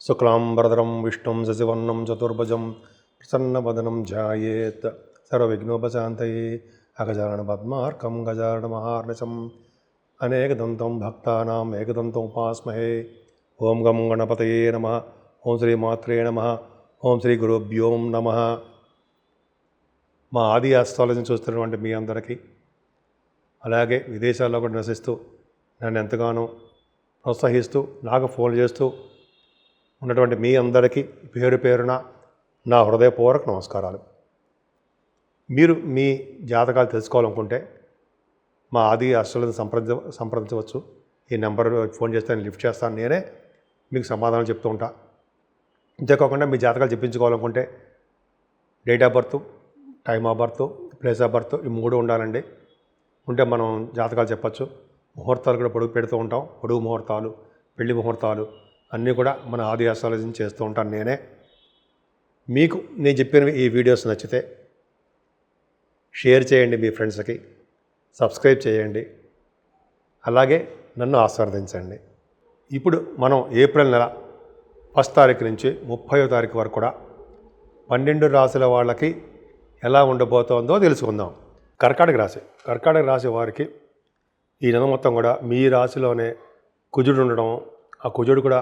శుక్లాంబరధరం విష్ణుం శశివర్ణం చతుర్భుజం ప్రసన్నవదనం ధ్యాయేత్ సర్వవిఘ్నోపశాంతయే అగజానన పద్మార్కం గజానన మహార్నిశం అనేకదంతం భక్తానాం ఏకదంతం ఉపాస్మహే. ఓం గం గణపతయే నమః. ఓం శ్రీ మాత్రే నమః. ఓం శ్రీ గురుభ్యో నమః. మా ఆది ఆస్ట్రాలజీని చూస్తున్నటువంటి మీ అందరికీ, అలాగే విదేశాల్లో కూడా నివసిస్తూ నన్ను ఎంతగానో ప్రోత్సహిస్తూ నాకు ఫోన్ చేస్తూ ఉన్నటువంటి మీ అందరికీ పేరు పేరున నా హృదయపూర్వక నమస్కారాలు. మీరు మీ జాతకాలు తెలుసుకోవాలనుకుంటే మా ఆది ఆస్ట్రాలజీని సంప్రదించవచ్చు. ఈ నెంబర్ ఫోన్ చేస్తే నేను లిఫ్ట్ చేస్తాను, నేనే మీకు సమాధానం చెప్తూ ఉంటా. అంతేకాకుండా మీ జాతకాలు చెప్పించుకోవాలనుకుంటే date of birth, time of birth, place of birth ఈ మూడు ఉండాలండి. ఉంటే మనం జాతకాలు చెప్పచ్చు. ముహూర్తాలు కూడా పొడుగు పెడుతూ ఉంటాం. పొడుగు ముహూర్తాలు, పెళ్లి ముహూర్తాలు అన్నీ కూడా మన ఆది ఆస్ట్రాలజీని చేస్తూ ఉంటాను నేనే. మీకు నేను చెప్పిన ఈ వీడియోస్ నచ్చితే షేర్ చేయండి, మీ ఫ్రెండ్స్కి సబ్స్క్రైబ్ చేయండి, అలాగే నన్ను ఆశీర్వదించండి. ఇప్పుడు మనం ఏప్రిల్ నెల 1వ తారీఖు నుంచి 30వ తారీఖు వరకు కూడా 12 రాశుల వాళ్ళకి ఎలా ఉండబోతోందో తెలుసుకుందాం. కర్కాటక రాశి వారికి ఈ నెల మొత్తం కూడా మీ రాశిలోనే కుజుడు ఉండడం, ఆ కుజుడు కూడా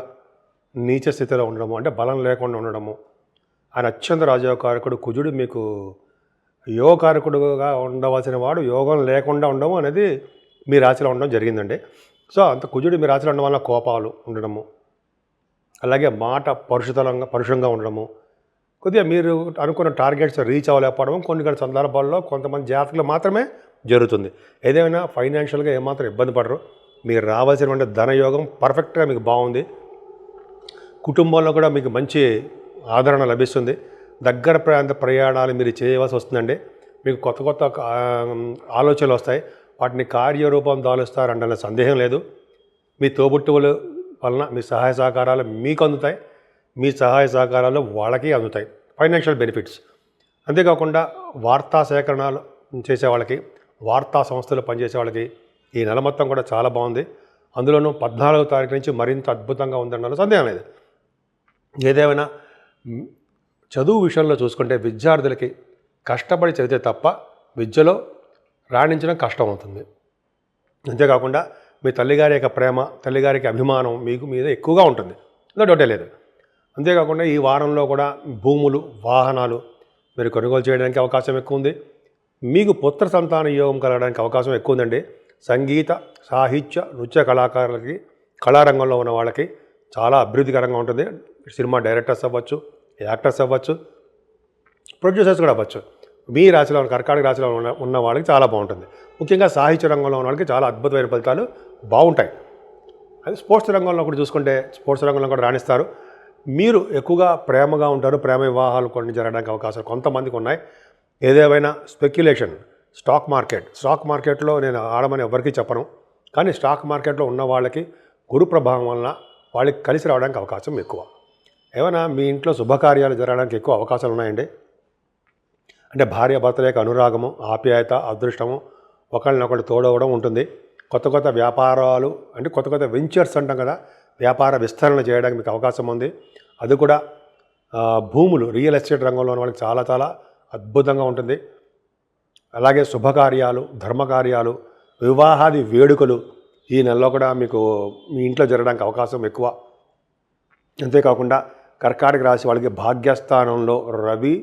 నీచ స్థితిలో ఉండడము, అంటే బలం లేకుండా ఉండడము. ఆయన అత్యంత రాజయోగకారకుడు కుజుడు మీకు యోగకారకుడుగా ఉండవలసిన వాడు యోగం లేకుండా ఉండడం అనేది మీ రాశిలో ఉండడం జరిగిందండి. సో అంత కుజుడు మీ రాశిలో ఉండడం వల్ల కోపాలు ఉండడము, అలాగే మాట పరుషంగా ఉండడము, కొద్దిగా మీరు అనుకున్న టార్గెట్స్ రీచ్ అవ్వలేకపోవడం కొన్ని సందర్భాల్లో కొంతమంది జాతకులు మాత్రమే జరుగుతుంది. ఏదైనా ఫైనాన్షియల్గా ఏమాత్రం ఇబ్బంది పడరు. మీరు రావాల్సినటువంటి ధనయోగం పర్ఫెక్ట్గా మీకు బాగుంది. కుటుంబంలో కూడా మీకు మంచి ఆదరణ లభిస్తుంది. దగ్గర ప్రాంత ప్రయాణాలు మీరు చేయవలసి వస్తుందండి. మీకు కొత్త కొత్త ఆలోచనలు వస్తాయి. వాటిని కార్యరూపం దాలుస్తారంటే సందేహం లేదు. మీ తోబుట్టువుల వలన మీ సహాయ సహకారాలు మీకు అందుతాయి, మీ సహాయ సహకారాలు వాళ్ళకి అందుతాయి. Financial benefits. అంతేకాకుండా వార్తా సేకరణలు చేసే వాళ్ళకి, వార్తా సంస్థలు పనిచేసే వాళ్ళకి ఈ నెల మొత్తం కూడా చాలా బాగుంది. అందులోనూ 14వ తారీఖు నుంచి మరింత అద్భుతంగా ఉందన్న సందేహం లేదు. ఏదేమైనా చదువు విషయంలో చూసుకుంటే విద్యార్థులకి కష్టపడి చదివితే తప్ప విద్యలో రాణించడం కష్టం అవుతుంది. అంతేకాకుండా మీ తల్లిగారి యొక్క ప్రేమ, తల్లిగారికి అభిమానం మీకు మీద ఎక్కువగా ఉంటుంది, ఇందులో డౌటే లేదు. అంతేకాకుండా ఈ వారంలో కూడా భూములు, వాహనాలు మీరు కొనుగోలు చేయడానికి అవకాశం ఎక్కువ ఉంది. మీకు పుత్ర సంతాన యోగం కలగడానికి అవకాశం ఎక్కువ ఉందండి. సంగీత, సాహిత్య, నృత్య కళాకారులకి, కళారంగంలో ఉన్న వాళ్ళకి చాలా అభివృద్ధికరంగా ఉంటుంది. సినిమా డైరెక్టర్స్ అవ్వచ్చు, యాక్టర్స్ అవ్వచ్చు, ప్రొడ్యూసర్స్ కూడా అవ్వచ్చు. మీ రాశిలో కర్కాటక రాశిలో ఉన్న వాళ్ళకి చాలా బాగుంటుంది. ముఖ్యంగా సాహిత్య రంగంలో ఉన్న వాళ్ళకి చాలా అద్భుతమైన ఫలితాలు బాగుంటాయి. అది స్పోర్ట్స్ రంగంలో కూడా చూసుకుంటే స్పోర్ట్స్ రంగంలో కూడా రాణిస్తారు. మీరు ఎక్కువగా ప్రేమగా ఉంటారు. ప్రేమ వివాహాలు కొన్ని జరగడానికి అవకాశాలు కొంతమందికి ఉన్నాయి. ఏదేమైనా స్పెక్యులేషన్, స్టాక్ మార్కెట్లో నేను ఆడమని ఎవరికీ చెప్పను, కానీ స్టాక్ మార్కెట్లో ఉన్న వాళ్ళకి గురు ప్రభావం వలన వాళ్ళకి కలిసి రావడానికి అవకాశం ఎక్కువ. ఏమైనా మీ ఇంట్లో శుభకార్యాలు జరగడానికి ఎక్కువ అవకాశాలు ఉన్నాయండి. అంటే భార్యాభర్తల యొక్క అనురాగము, ఆప్యాయత, అదృష్టము, ఒకళ్ళనొకళ్ళు తోడవడం ఉంటుంది. కొత్త కొత్త వ్యాపారాలు, అంటే కొత్త కొత్త వెంచర్స్ అంటాం కదా, వ్యాపార విస్తరణ చేయడానికి మీకు అవకాశం ఉంది. అది కూడా భూములు, రియల్ ఎస్టేట్ రంగంలో ఉన్న వాళ్ళకి చాలా చాలా అద్భుతంగా ఉంటుంది. అలాగే శుభకార్యాలు, ధర్మకార్యాలు, వివాహాది వేడుకలు ఈ నెలలో కూడా మీకు మీ ఇంట్లో జరగడానికి అవకాశం ఎక్కువ. అంతేకాకుండా కర్కాటక రాశి వాళ్ళకి భాగ్యస్థానంలో రవి,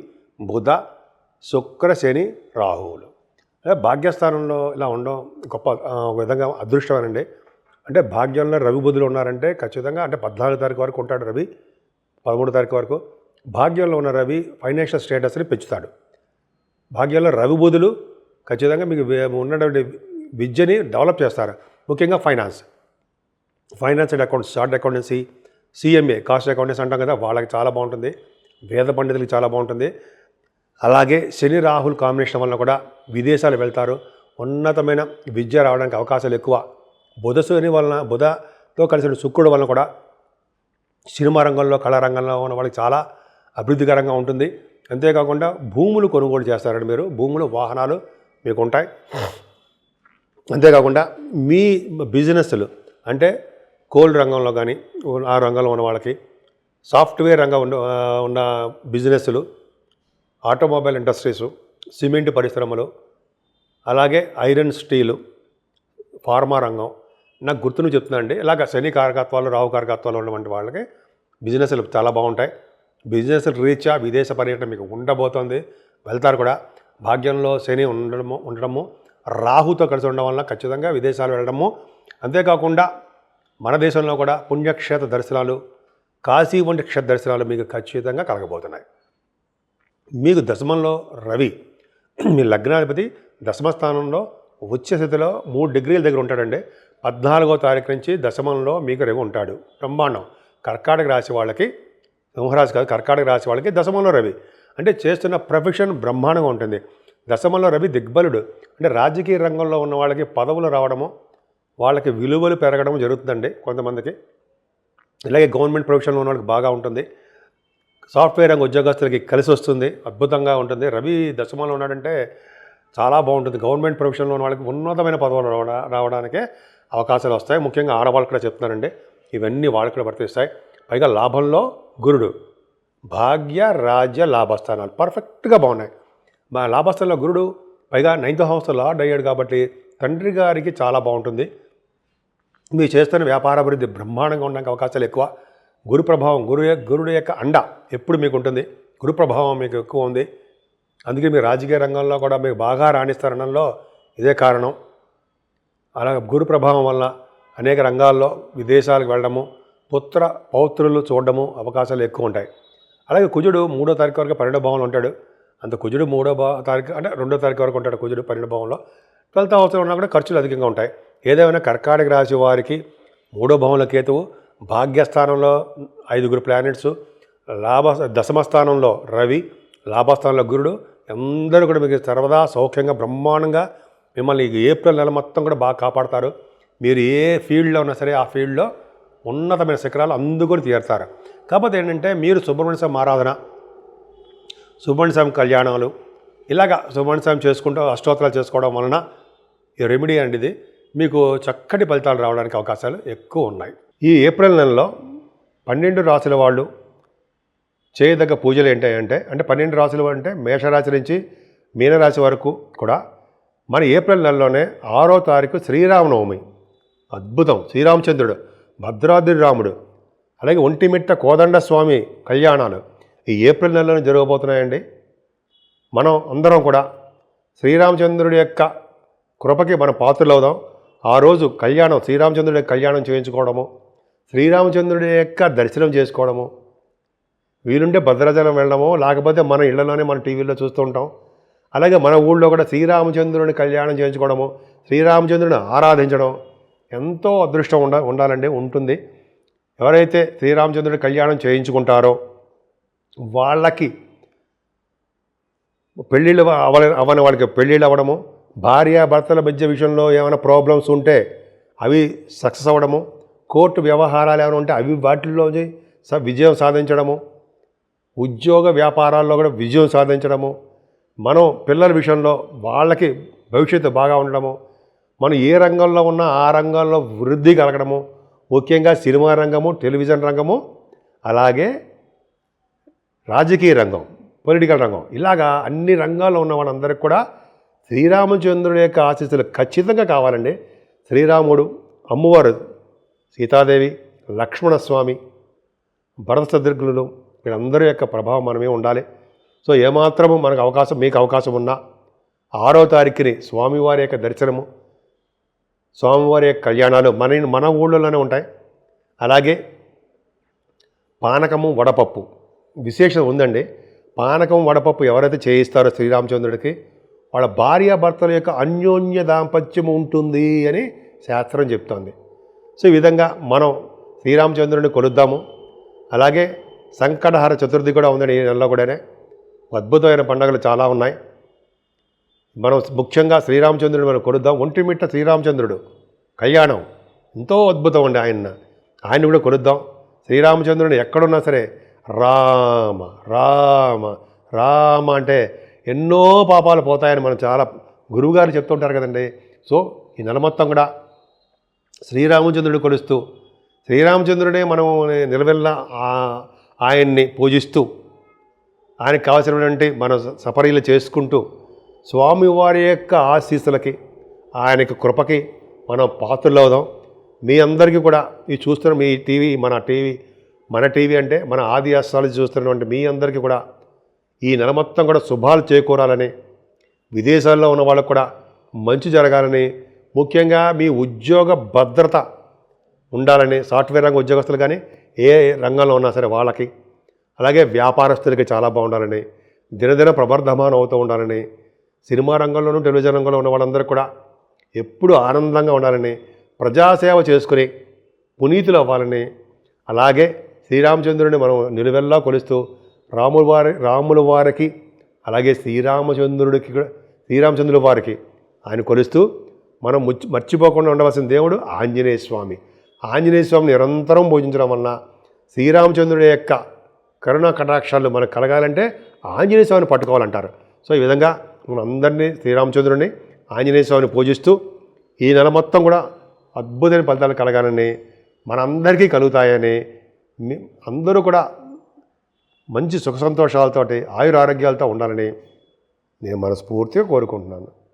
బుధ, శుక్ర, శని, రాహువులు. భాగ్యస్థానంలో ఇలా ఉండడం గొప్ప ఒక విధంగా అదృష్టమేనండి. అంటే భాగ్యంలో రవి, బుధులు ఉన్నారంటే ఖచ్చితంగా, అంటే 14వ తారీఖు వరకు ఉంటాడు రవి, 13వ తారీఖు వరకు. భాగ్యంలో ఉన్న రవి ఫైనాన్షియల్ స్టేటస్ని పెంచుతాడు. భాగ్యంలో రవి, బుధులు ఖచ్చితంగా మీకు ఉన్నటువంటి విద్యని డెవలప్ చేస్తారు. ముఖ్యంగా finance and accounts, chart accountancy, CMA cost accountancy అంటాం కదా, వాళ్ళకి చాలా బాగుంటుంది. వేద పండితులకి చాలా బాగుంటుంది. అలాగే శని రాహుల్ కాంబినేషన్ వలన కూడా విదేశాలు వెళ్తారు. ఉన్నతమైన విద్య రావడానికి అవకాశాలు ఎక్కువ. బుధతో కలిసిన శుక్రుడు వలన కూడా సినిమా రంగంలో, కళారంగంలో ఉన్న వాళ్ళకి చాలా అభివృద్ధికరంగా ఉంటుంది. అంతేకాకుండా భూములు కొనుగోలు చేస్తారండి మీరు. భూములు, వాహనాలు మీకు ఉంటాయి. అంతేకాకుండా మీ బిజినెస్లు, అంటే కోల్ రంగంలో కానీ ఆ రంగంలో ఉన్న వాళ్ళకి, సాఫ్ట్వేర్ రంగం ఉన్న బిజినెస్లు, ఆటోమొబైల్ ఇండస్ట్రీసు, సిమెంట్ పరిశ్రమలు, అలాగే ఐరన్ స్టీలు, ఫార్మా రంగం. నాకు గుర్తును చెప్తున్నానండి. ఇలాగ శని కారకత్వాలు, రాహు కారకత్వాలు ఉన్నటువంటి వాళ్ళకి బిజినెస్లు చాలా బాగుంటాయి. బిజినెస్లు రీత్యా విదేశ పర్యటన మీకు ఉండబోతోంది, వెళ్తారు కూడా. భాగ్యంలో శని ఉండడము, రాహుతో కలిసి ఉండడం వల్ల ఖచ్చితంగా విదేశాలు వెళ్ళడము. అంతేకాకుండా మన దేశంలో కూడా పుణ్యక్షేత్ర దర్శనాలు, కాశీ వంటి క్షేత్ర దర్శనాలు మీకు ఖచ్చితంగా కలగబోతున్నాయి. మీకు దశమంలో రవి, మీ లగ్నాధిపతి దశమ స్థానంలో ఉచ్చ స్థితిలో 3 డిగ్రీల దగ్గర ఉంటాడండి. 14వ తారీఖు నుంచి దశమంలో మీకు రవి ఉంటాడు. బ్రహ్మాండం. కర్కాటక రాశి వాళ్ళకి, సింహరాశి కాదు, కర్కాటక రాశి వాళ్ళకి దశమంలో రవి అంటే చేస్తున్న ప్రొఫెషన్ బ్రహ్మాండంగా ఉంటుంది. దశమంలో రవి దిగ్బలుడు అంటే రాజకీయ రంగంలో ఉన్న వాళ్ళకి పదవులు రావడము, వాళ్ళకి విలువలు పెరగడం జరుగుతుందండి కొంతమందికి. ఇలాగే గవర్నమెంట్ ప్రొఫెషన్లో ఉన్న వాళ్ళకి బాగా ఉంటుంది. సాఫ్ట్వేర్ రంగ ఉద్యోగస్తులకి కలిసి వస్తుంది, అద్భుతంగా ఉంటుంది. రవి దశమంలో ఉన్నాడంటే చాలా బాగుంటుంది. గవర్నమెంట్ ప్రొఫెషన్లో ఉన్న వాళ్ళకి ఉన్నతమైన పదవులు రావడానికే అవకాశాలు వస్తాయి. ముఖ్యంగా ఆడవాళ్ళు కూడా చెప్తున్నారండి, ఇవన్నీ వాళ్ళకి కూడా వర్తిస్తాయి. పైగా లాభంలో గురుడు, భాగ్య రాజ్య లాభస్థానాలు పర్ఫెక్ట్గా బాగున్నాయి. మా లాభస్థానంలో గురుడు, పైగా 9th హౌస్ లార్డ్ అయ్యాడు కాబట్టి తండ్రి గారికి చాలా బాగుంటుంది. మీరు చేస్తున్న వ్యాపారాభివృద్ధి బ్రహ్మాండంగా ఉండడానికి అవకాశాలు ఎక్కువ. గురు ప్రభావం, గురుడు యొక్క అండ ఎప్పుడు మీకు ఉంటుంది. గురు ప్రభావం మీకు ఎక్కువ ఉంది. అందుకే మీరు రాజకీయ రంగంలో కూడా మీకు బాగా రాణిస్తారనడంలో ఇదే కారణం. అలాగే గురు ప్రభావం వల్ల అనేక రంగాల్లో విదేశాలకు వెళ్ళడము, పుత్ర పౌత్రులు చూడడము అవకాశాలు ఎక్కువ ఉంటాయి. అలాగే కుజుడు 3వ తారీఖు వరకు 12వ భావంలో ఉంటాడు. అంత కుజుడు 3వ తారీఖు అంటే 2వ తారీఖు వరకు ఉంటాడు కుజుడు 12వ భావంలో. 12th హౌస్లో ఉన్నా కూడా ఖర్చులు అధికంగా ఉంటాయి. ఏదేమైనా కర్కాటక రాశి వారికి 3వ భావంలో కేతువు, భాగ్యస్థానంలో 5 ప్లానెట్స్, దశమ స్థానంలో రవి, లాభస్థానంలో గురుడు, అందరూ కూడా మీకు సర్వదా సౌఖ్యంగా బ్రహ్మాండంగా మిమ్మల్ని ఏప్రిల్ నెల మొత్తం కూడా బాగా కాపాడతారు. మీరు ఏ ఫీల్డ్లో ఉన్నా సరే ఆ ఫీల్డ్లో ఉన్నతమైన శిఖరాలు అందుకొని తీరుతారు. కాకపోతే ఏంటంటే మీరు సుబ్రహ్మణ్య స్వామి ఆరాధన, సుబ్రహ్మణ్య స్వామి కళ్యాణాలు, ఇలాగా సుబ్రహ్మణ్య స్వామి చేసుకుంటూ అష్టోత్తరాలు చేసుకోవడం వలన ఈ రెమెడీ అనేది మీకు చక్కటి ఫలితాలు రావడానికి అవకాశాలు ఎక్కువ ఉన్నాయి. ఈ ఏప్రిల్ నెలలో 12 రాశుల వాళ్ళు చేయదగ్గ పూజలు ఏంటంటే 12 రాశులు అంటే మేషరాశి నుంచి మీనరాశి వరకు కూడా మన ఏప్రిల్ నెలలోనే 6వ తారీఖు శ్రీరామనవమి, అద్భుతం. శ్రీరామచంద్రుడు, భద్రాద్రి రాముడు, అలాగే ఒంటిమిట్ట కోదండ స్వామి కళ్యాణాలు ఈ ఏప్రిల్ నెలలోనే జరగబోతున్నాయండి. మనం అందరం కూడా శ్రీరామచంద్రుడి యొక్క కృపకి మనం పాత్రలు అవుదాం. ఆ రోజు కళ్యాణం, శ్రీరామచంద్రుడి యొక్క కళ్యాణం చేయించుకోవడము, శ్రీరామచంద్రుడి యొక్క దర్శనం చేసుకోవడము, వీలుంటే భద్రాచలం వెళ్ళడము, లేకపోతే మన ఇళ్లలోనే మన టీవీలో చూస్తూ ఉంటాం. అలాగే మన ఊళ్ళో కూడా శ్రీరామచంద్రుని కళ్యాణం చేయించుకోవడము, శ్రీరామచంద్రుని ఆరాధించడం ఎంతో అదృష్టం ఉండాలండి, ఉంటుంది. ఎవరైతే శ్రీరామచంద్రుడి కళ్యాణం చేయించుకుంటారో వాళ్ళకి పెళ్ళిళ్ళు అవని వాళ్ళకి పెళ్ళిళ్ళు అవ్వడము, భార్యాభర్తల మధ్య విషయంలో ఏమైనా ప్రాబ్లమ్స్ ఉంటే అవి సక్సెస్ అవ్వడము, కోర్టు వ్యవహారాలు ఏమైనా ఉంటే అవి వాటిల్లో విజయం సాధించడము, ఉద్యోగ వ్యాపారాల్లో కూడా విజయం సాధించడము, మనం పిల్లల విషయంలో వాళ్ళకి భవిష్యత్తు బాగా ఉండడము, మనం ఏ రంగంలో ఉన్నా ఆ రంగంలో వృద్ధి కలగడము, ముఖ్యంగా సినిమా రంగము, టెలివిజన్ రంగము, అలాగే రాజకీయ రంగం, పొలిటికల్ రంగం, ఇలాగా అన్ని రంగాల్లో ఉన్న వాళ్ళందరికీ కూడా శ్రీరామచంద్రుడి యొక్క ఆశీస్సులు ఖచ్చితంగా కావాలండి. శ్రీరాముడు, అమ్మవారు సీతాదేవి, లక్ష్మణస్వామి, భరత శత్రుఘ్నులు వీళ్ళందరి యొక్క ప్రభావం మనమే ఉండాలి. సో ఏమాత్రము మనకు మీకు అవకాశం ఉన్నా 6వ తారీఖుని స్వామివారి యొక్క దర్శనము, స్వామివారి యొక్క కళ్యాణాలు మన ఊళ్ళోనే ఉంటాయి. అలాగే పానకము, వడపప్పు విశేషం ఉందండి. పానకం, వడపప్పు ఎవరైతే చేయిస్తారో శ్రీరామచంద్రుడికి వాళ్ళ భార్యాభర్తల యొక్క అన్యోన్య దాంపత్యం ఉంటుంది అని శాస్త్రం చెప్తోంది. సో ఈ విధంగా మనం శ్రీరామచంద్రుడిని కొలుద్దాము. అలాగే సంకటహర చతుర్థి కూడా ఉందండి ఈ నెలలో కూడానే. అద్భుతమైన పండుగలు చాలా ఉన్నాయి. మనం ముఖ్యంగా శ్రీరామచంద్రుడిని మనం కొలుద్దాం. ఒంటిమిట్ట శ్రీరామచంద్రుడు కళ్యాణం ఎంతో అద్భుతం అండి. ఆయన కూడా కొలుద్దాం. శ్రీరామచంద్రుడిని ఎక్కడున్నా సరే రామ రామ రామ అంటే ఎన్నో పాపాలు పోతాయని మనం చాలా గురువుగారు చెప్తుంటారు కదండి. సో ఈ నెల మొత్తం కూడా శ్రీరామచంద్రుడిని కొలుస్తూ శ్రీరామచంద్రుడే మనం నిలవెల్లా ఆయన్ని పూజిస్తూ ఆయనకు కావాల్సినటువంటి మన సపర్యలు చేసుకుంటూ స్వామివారి యొక్క ఆశీస్సులకి ఆయనకి కృపకి మనం పాత్రలవుదాం. మీ అందరికీ కూడా ఈ చూస్తున్న మీ టీవీ మన టీవీ అంటే మన ఆది అస్ట్రాలజీ చూస్తున్నటువంటి మీ అందరికీ కూడా ఈ నెల మొత్తం కూడా శుభాలు చేకూరాలని, విదేశాల్లో ఉన్న వాళ్ళకు కూడా మంచి జరగాలని, ముఖ్యంగా మీ ఉద్యోగ భద్రత ఉండాలని, సాఫ్ట్వేర్ రంగ ఉద్యోగస్తులు కానీ ఏ రంగంలో ఉన్నా సరే వాళ్ళకి, అలాగే వ్యాపారస్తులకి చాలా బాగుండాలని, దినదిన ప్రవర్ధమానం అవుతూ ఉండాలని, సినిమా రంగంలోనూ టెలివిజన్ రంగంలో ఉన్న వాళ్ళందరూ కూడా ఎప్పుడూ ఆనందంగా ఉండాలని, ప్రజాసేవ చేసుకుని పునీతులు అవ్వాలని, అలాగే శ్రీరామచంద్రుడిని మనం నిలువెల్లా కొలుస్తూ రాముల వారికి అలాగే శ్రీరామచంద్రుడి వారికి ఆయన కొలుస్తూ మనం మర్చిపోకుండా ఉండవలసిన దేవుడు ఆంజనేయ స్వామి. ఆంజనేయ స్వామిని నిరంతరం పూజించడం వలన శ్రీరామచంద్రుడి యొక్క కరుణా కటాక్షాలు మనకు కలగాలంటే ఆంజనేయ స్వామిని పట్టుకోవాలంటారు. సో ఈ విధంగా మనం అందరినీ శ్రీరామచంద్రుడిని ఆంజనేయ స్వామిని పూజిస్తూ ఈ నెల మొత్తం కూడా అద్భుతమైన ఫలితాలు కలగాలని, మనందరికీ కలుగుతాయని, అందరూ కూడా మంచి సుఖ సంతోషాలతోటి ఆయురారోగ్యాలతో ఉండాలని నేను మనస్ఫూర్తిగా కోరుకుంటున్నాను.